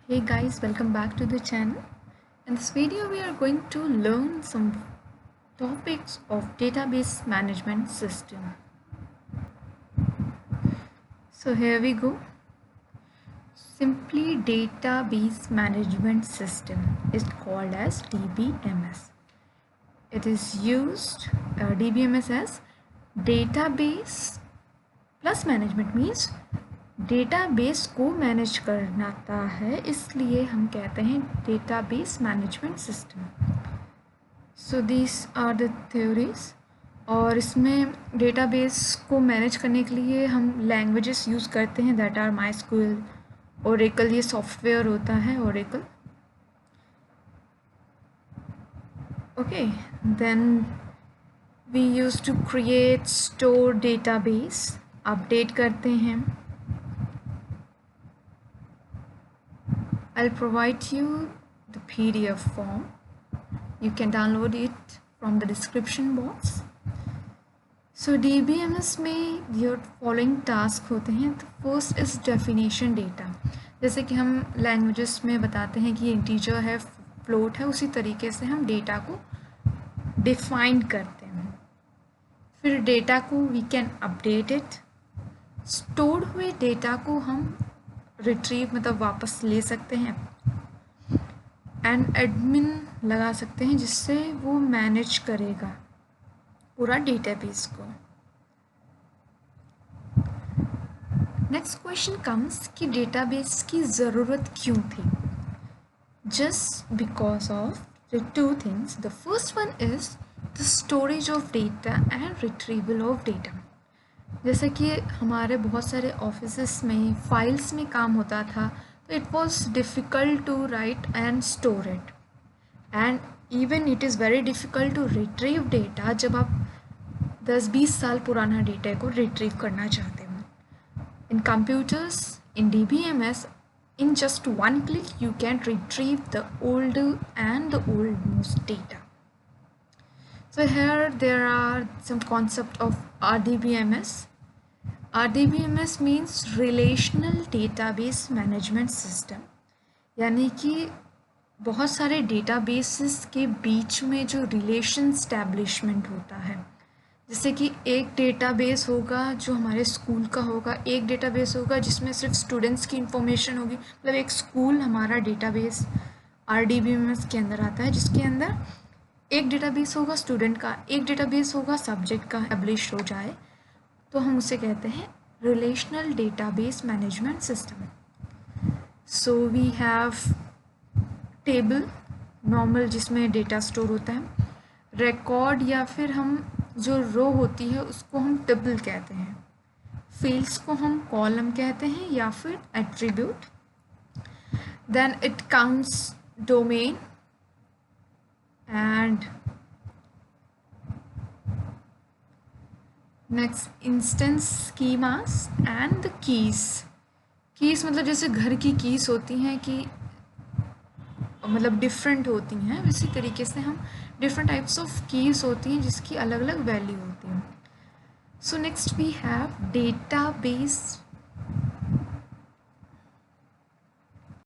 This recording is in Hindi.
Hey guys, welcome back to the channel. In this video, we are going to learn some topics of database management system. So here we go. Simply database management system is called as DBMS. It is used DBMS as database plus management means database को मैनेज करना है, इसलिए हम कहते हैं database management system. So this are the theories. और इसमें डेटाबेस को मैनेज करने के लिए हम लैंग्वेजेस यूज़ करते हैं दैट आर माइस्क्यूएल, ओरेकल. ये सॉफ्टवेयर होता है Oracle. Okay, then we use to create store database. Update करते हैं. I'll provide you the PDF form. You can download it from the description box. So DBMS में your following task होते हैं. The first is definition data. जैसे कि हम languages में बताते हैं कि integer है, float है, उसी तरीके से हम data को define करते हैं. फिर data को we can update it. Stored हुए data को हम रिट्रीव मतलब वापस ले सकते हैं. एंड एडमिन लगा सकते हैं जिससे वो मैनेज करेगा पूरा डेटाबेस को. नेक्स्ट क्वेश्चन कम्स कि डेटाबेस की ज़रूरत क्यों थी. Just because of the two things. The first one is the storage of data and retrieval of data. जैसे कि हमारे बहुत सारे ऑफिसेस में फाइल्स में काम होता था, तो it was difficult to write and store it, and even it is very difficult to retrieve data जब आप 10-20 साल पुराना डेटा को रिट्रीव करना चाहते हो. In computers, in DBMS, in just one click you can retrieve the old and the oldmost data. So here there are some concept of RDBMS. RDBMS means Relational Database Management System. यानी कि बहुत सारे डेटाबेसेस के बीच में जो रिलेशन स्टैब्लिशमेंट होता है. जैसे कि एक डेटाबेस होगा जो हमारे स्कूल का होगा, एक डेटाबेस होगा जिसमें सिर्फ स्टूडेंट्स की इंफॉर्मेशन होगी. मतलब एक स्कूल हमारा डेटाबेस RDBMS के अंदर आता है, जिसके अंदर एक डेटाबेस होगा स्टूडेंट का, एक डेटाबेस होगा सब्जेक्ट का. एब्लिश हो जाए तो हम उसे कहते हैं relational database management system. So we have table normal जिसमें डेटा स्टोर होता है. रिकॉर्ड या फिर हम जो रो होती है उसको हम टेबल कहते हैं. फील्ड्स को हम कॉलम कहते हैं या फिर attribute. Then it comes domain and next instance schemas and the keys. keys मतलब जैसे घर की कीज होती हैं कि मतलब डिफरेंट होती हैं, इसी तरीके से हम डिफरेंट टाइप्स ऑफ कीज होती हैं जिसकी अलग अलग वैल्यू होती है. So next we have database